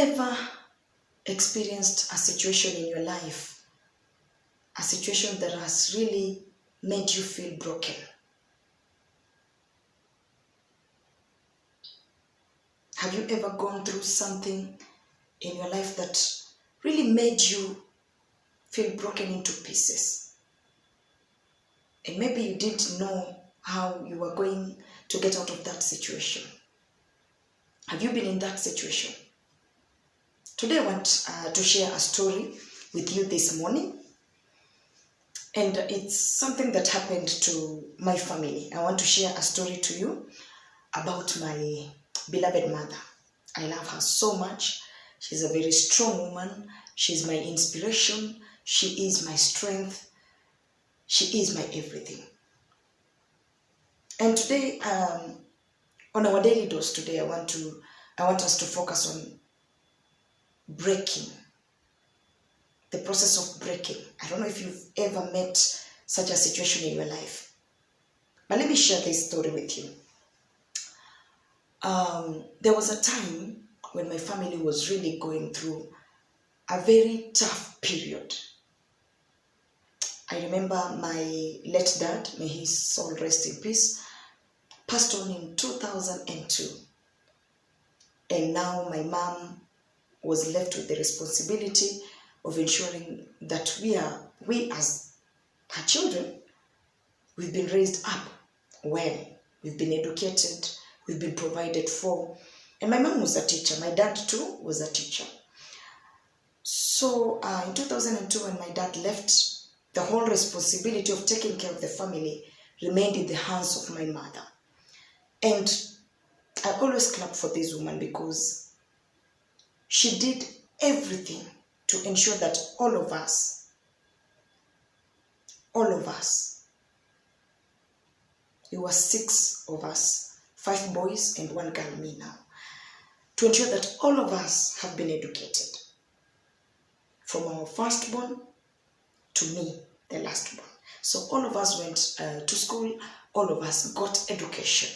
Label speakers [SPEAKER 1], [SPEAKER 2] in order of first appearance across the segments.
[SPEAKER 1] ever experienced a situation in your life, a situation that has really made you feel broken? Have you ever gone through something in your life that really made you feel broken into pieces? And maybe you didn't know how you were going to get out of that situation. Have you been in that situation? Today I want to share a story with you this morning. And it's something that happened to my family. I want to share a story to you about my beloved mother. I love her so much. She's a very strong woman. She's my inspiration. She is my strength. She is my everything. And today, on our daily dose today, I want us to focus on breaking. The process of breaking. I don't know if you've ever met such a situation in your life. But let me share this story with you. There was a time when my family was really going through a very tough period. I remember my late dad, may his soul rest in peace, passed on in 2002. And now my mom was left with the responsibility of ensuring that we as her children, we've been raised up well, we've been educated, we've been provided for. And my mom was a teacher, my dad too was a teacher. So in 2002 when my dad left, the whole responsibility of taking care of the family remained in the hands of my mother. And I always clap for this woman because she did everything to ensure that all of us, we were 6 of us, 5 boys and 1 girl, me now, to ensure that all of us have been educated. From our firstborn to me, the lastborn. So all of us went to school, all of us got education.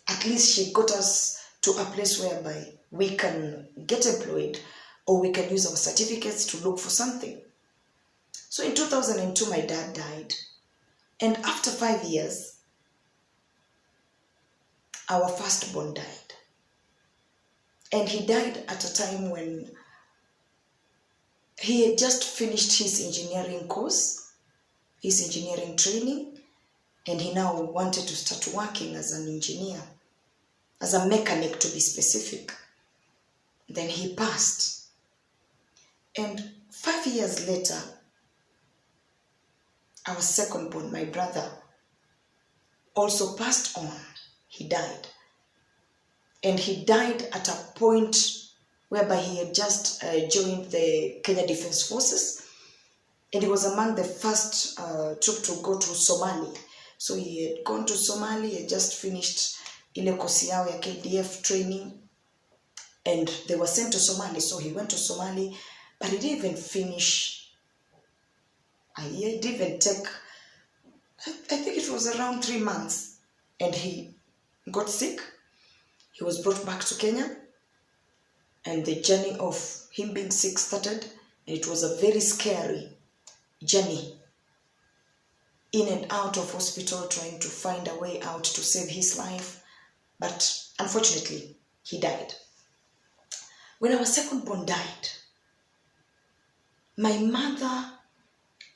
[SPEAKER 1] At least she got us to a place whereby we can get employed or we can use our certificates to look for something. So in 2002, my dad died. And after 5 years, our firstborn died. And he died at a time when he had just finished his engineering course, his engineering training, and he now wanted to start working as an engineer, as a mechanic to be specific. Then he passed. And 5 years later, our second-born, my brother, also passed on. He died. And he died at a point whereby he had just joined the Kenya Defense Forces. And he was among the first troop to go to Somalia. So he had gone to Somalia, he had just finished ile kosi yao ya KDF training. And they were sent to Somalia. So he went to Somalia, but he didn't even finish a year. It didn't even take, I think it was around 3 months. And he got sick. He was brought back to Kenya. And the journey of him being sick started. And it was a very scary journey. In and out of hospital, trying to find a way out to save his life. But unfortunately, he died. When our second-born died, my mother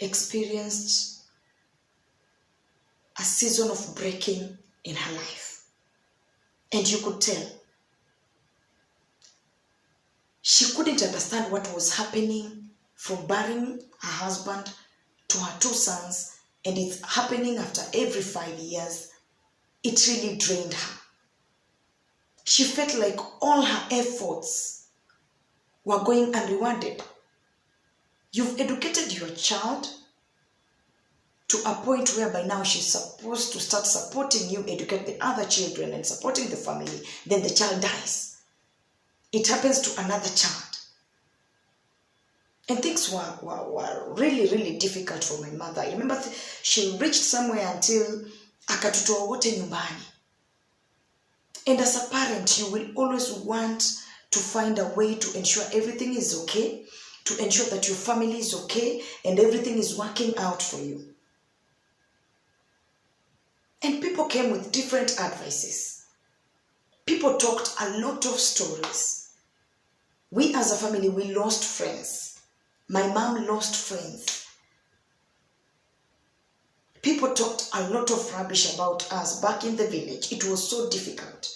[SPEAKER 1] experienced a season of breaking in her life. And you could tell. She couldn't understand what was happening from burying her husband to her 2 sons, and it's happening after every 5 years. It really drained her. She felt like all her efforts were going unrewarded. You've educated your child to a point whereby now she's supposed to start supporting you, educate the other children and supporting the family. Then the child dies. It happens to another child. And things were really, really difficult for my mother. I remember she reached somewhere until akatutoa wote nyumbani. And as a parent, you will always want to find a way to ensure everything is okay, to ensure that your family is okay and everything is working out for you. And people came with different advices. People talked a lot of stories. We as a family, we lost friends. My mom lost friends. People talked a lot of rubbish about us back in the village. It was so difficult.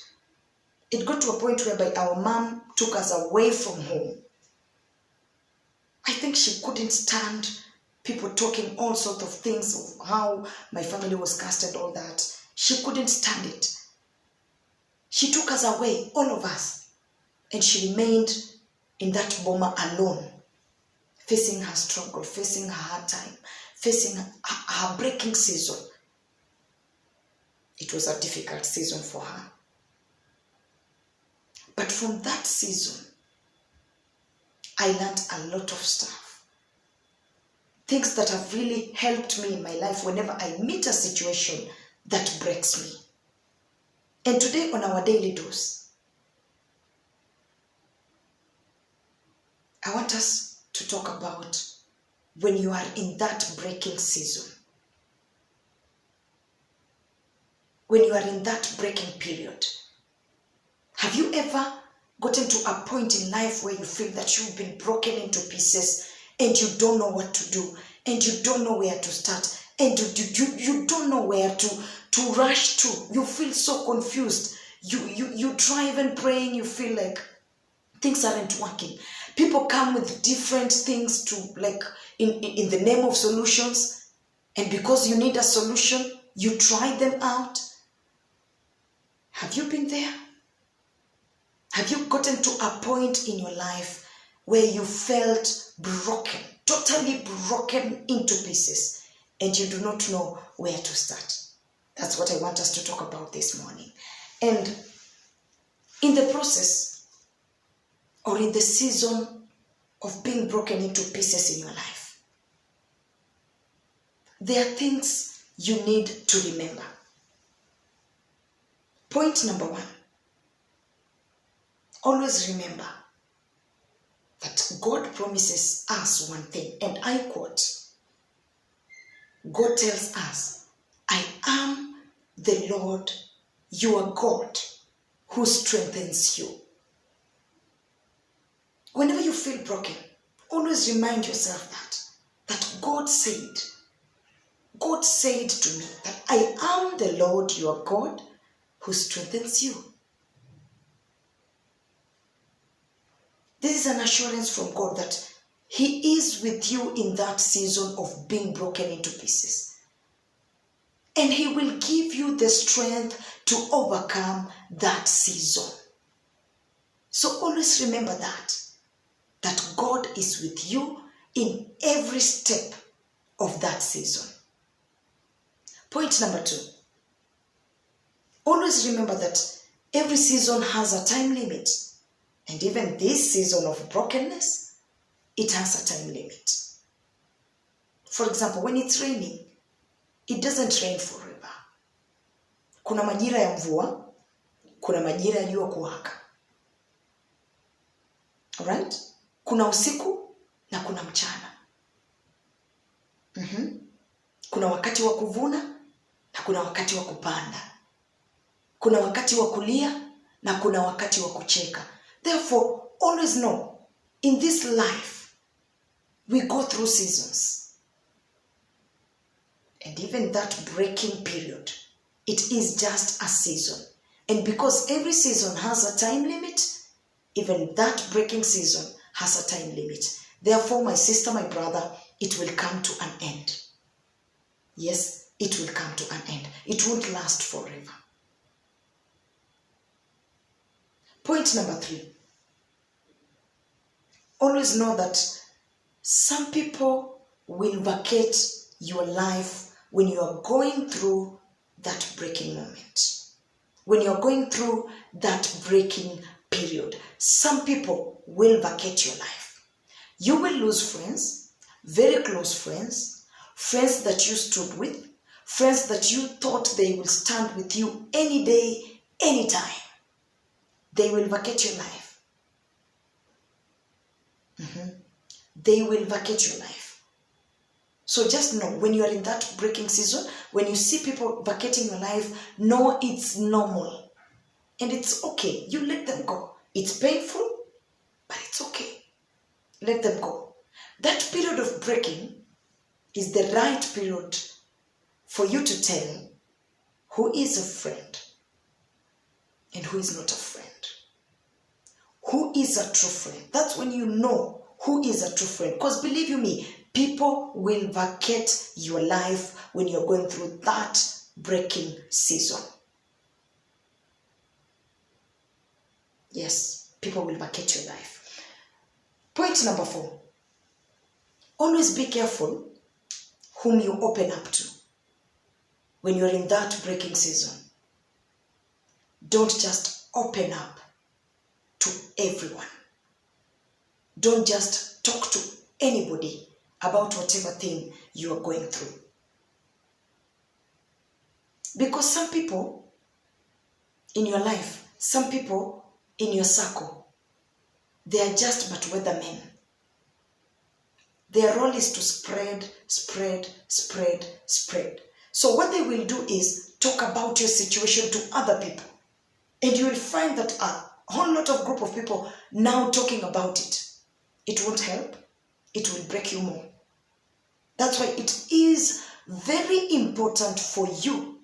[SPEAKER 1] It got to a point whereby our mom took us away from home. I think she couldn't stand people talking all sorts of things of how my family was cast and all that. She couldn't stand it. She took us away, all of us. And she remained in that boma alone, facing her struggle, facing her hard time, facing her breaking season. It was a difficult season for her. But from that season, I learned a lot of stuff. Things that have really helped me in my life whenever I meet a situation that breaks me. And today on our daily dose, I want us to talk about when you are in that breaking season. When you are in that breaking period. Have you ever gotten to a point in life where you feel that you've been broken into pieces and you don't know what to do and you don't know where to start and you don't know where to rush to? You feel so confused. You try even praying, you feel like things aren't working. People come with different things to like in the name of solutions, and because you need a solution, you try them out. Have you been there? Have you gotten to a point in your life where you felt broken, totally broken into pieces, and you do not know where to start? That's what I want us to talk about this morning. And in the process, or in the season of being broken into pieces in your life, there are things you need to remember. Point number one. Always remember that God promises us one thing, and I quote, God tells us, I am the Lord, your God, who strengthens you. Whenever you feel broken, always remind yourself that God said to me that I am the Lord, your God, who strengthens you. This is an assurance from God that He is with you in that season of being broken into pieces. And He will give you the strength to overcome that season. So always remember that God is with you in every step of that season. Point number two. Always remember that every season has a time limit. And even this season of brokenness, it has a time limit. For example, when it's raining, it doesn't rain forever. Kuna majira ya mvua, kuna majira ya jua kuwaka. Alright? Kuna usiku na kuna mchana. Kuna wakati wa kuvuna na kuna wakati wa kupanda. Kuna wakati wa kulia na kuna wakati wa kucheka. Therefore, always know, in this life, we go through seasons. And even that breaking period, it is just a season. And because every season has a time limit, even that breaking season has a time limit. Therefore, my sister, my brother, it will come to an end. Yes, it will come to an end. It won't last forever. Point number three. Always know that some people will vacate your life when you are going through that breaking moment. When you are going through that breaking period, some people will vacate your life. You will lose friends, very close friends, friends that you stood with, friends that you thought they will stand with you any day, anytime. They will vacate your life. they will vacate your life. So just know, when you are in that breaking season, when you see people vacating your life, know it's normal. And it's okay. You let them go. It's painful, but it's okay. Let them go. That period of breaking is the right period for you to tell who is a friend and who is not a friend. Who is a true friend? That's when you know who is a true friend. Because believe you me, people will vacate your life when you're going through that breaking season. Yes, people will vacate your life. Point number 4. Always be careful whom you open up to when you're in that breaking season. Don't just open up to everyone. Don't just talk to anybody about whatever thing you are going through. Because some people in your life, some people in your circle, they are just but weathermen. Their role is to spread. So what they will do is talk about your situation to other people. And you will find that a whole lot of group of people now talking about it. It won't help. It will break you more. That's why it is very important for you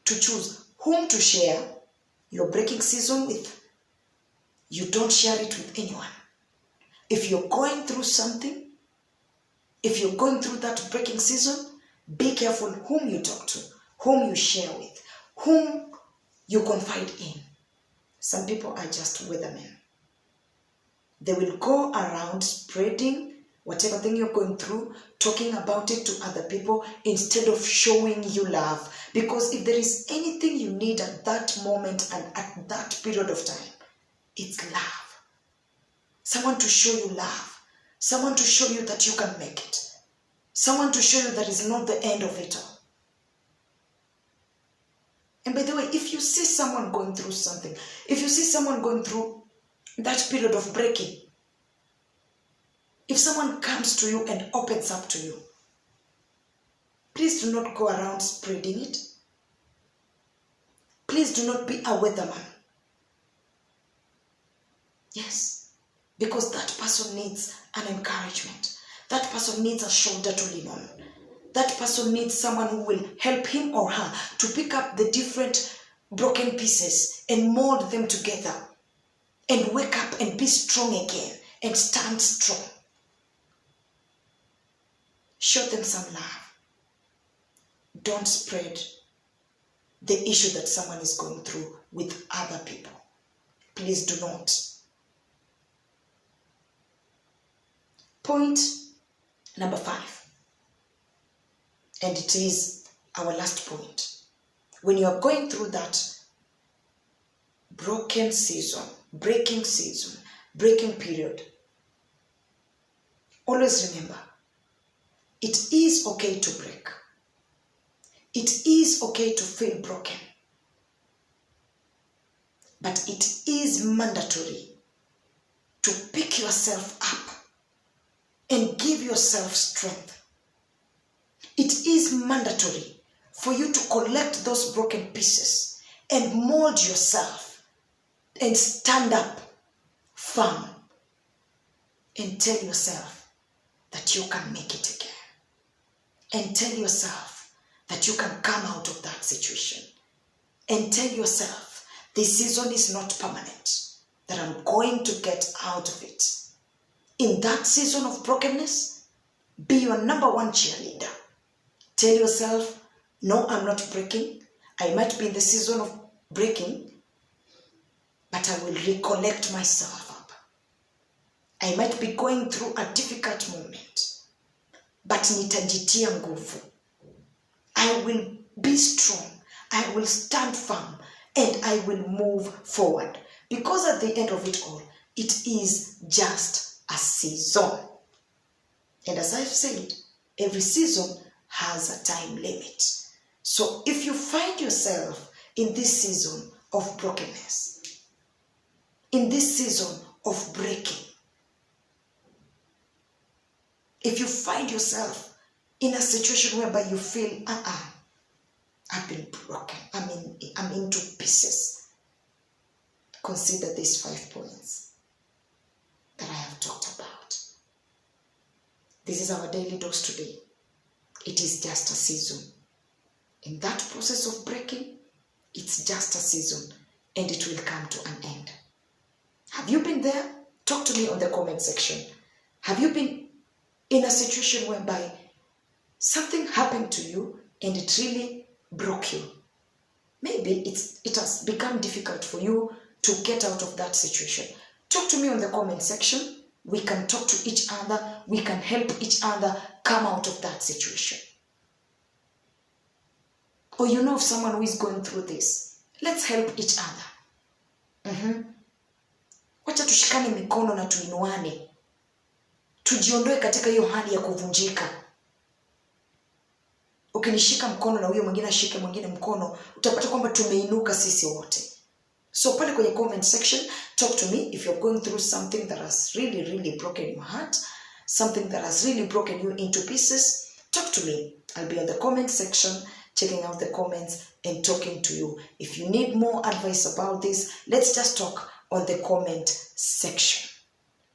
[SPEAKER 1] to choose whom to share your breaking season with. You don't share it with anyone. If you're going through something, if you're going through that breaking season, be careful whom you talk to, whom you share with, whom you confide in. Some people are just weathermen. They will go around spreading whatever thing you're going through, talking about it to other people instead of showing you love. Because if there is anything you need at that moment and at that period of time, it's love. Someone to show you love. Someone to show you that you can make it. Someone to show you that is not the end of it all. And by the way, if you see someone going through something, if you see someone going through that period of breaking, if someone comes to you and opens up to you, please do not go around spreading it. Please do not be a weatherman. Yes, because that person needs an encouragement. That person needs a shoulder to lean on. That person needs someone who will help him or her to pick up the different broken pieces and mold them together and wake up and be strong again and stand strong. Show them some love. Don't spread the issue that someone is going through with other people. Please do not. Point number 5. And it is our last point. When you are going through that breaking season, breaking period, always remember, it is okay to break. It is okay to feel broken. But it is mandatory to pick yourself up and give yourself strength. It is mandatory for you to collect those broken pieces and mold yourself and stand up firm and tell yourself that you can make it again. And tell yourself that you can come out of that situation. And tell yourself this season is not permanent, that I'm going to get out of it. In that season of brokenness, be your number one cheerleader. Tell yourself, no, I'm not breaking. I might be in the season of breaking, but I will recollect myself up. I might be going through a difficult moment, but nitajitia nguvu. I will be strong. I will stand firm and I will move forward. Because at the end of it all, it is just a season. And as I've said, every season has a time limit. So if you find yourself in this season of brokenness, in this season of breaking, If you find yourself in a situation whereby you feel, I've been broken, I'm into pieces, consider these 5 points that I have talked about. This is our daily dose today. It is just a season. In that process of breaking, it's just a season, and it will come to an end. Have you been there? Talk to me on the comment section. Have you been in a situation whereby something happened to you and it really broke you? Maybe it has become difficult for you to get out of that situation. Talk to me on the comment section. We can talk to each other. We can help each other come out of that situation. Or you know of someone who is going through this. Let's help each other. Wacha tushikane mikono na tuinuane. Tujiondoe katika hiyo hali ya kuvunjika. Ukinishika mkono na huyo mwingine ashike mwingine mkono, utapata kwamba tumeinuka sisi wote. So pale kwenye comment section, talk to me if you're going through something that has really broken your heart, something that has really broken you into pieces. Talk to me. I'll be on the comment section, checking out the comments and talking to you. If you need more advice about this, let's just talk on the comment section.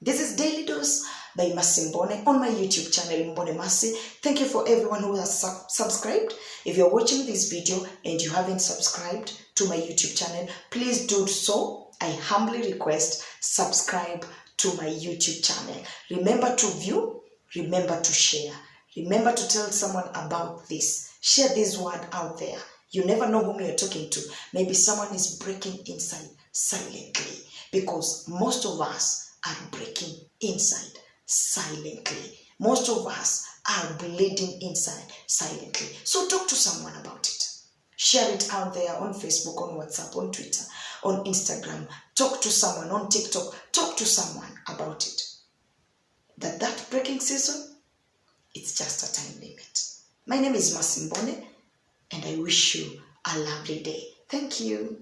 [SPEAKER 1] This is Daily Dose by Mercy Mmbone on my YouTube channel, Mmbone Mercy. Thank you for everyone who has subscribed. If you're watching this video and you haven't subscribed to my YouTube channel, please do so. I humbly request, subscribe to my YouTube channel. Remember to view, remember to share. Remember to tell someone about this. Share this word out there. You never know whom you're talking to. Maybe someone is breaking inside silently, because most of us are breaking inside silently. Most of us are bleeding inside silently. So talk to someone about it. Share it out there on Facebook, on WhatsApp, on Twitter, on Instagram. Talk to someone on TikTok. Talk to someone about it. That breaking season, it's just a time limit. My name is Mercy Mmbone, and I wish you a lovely day. Thank you.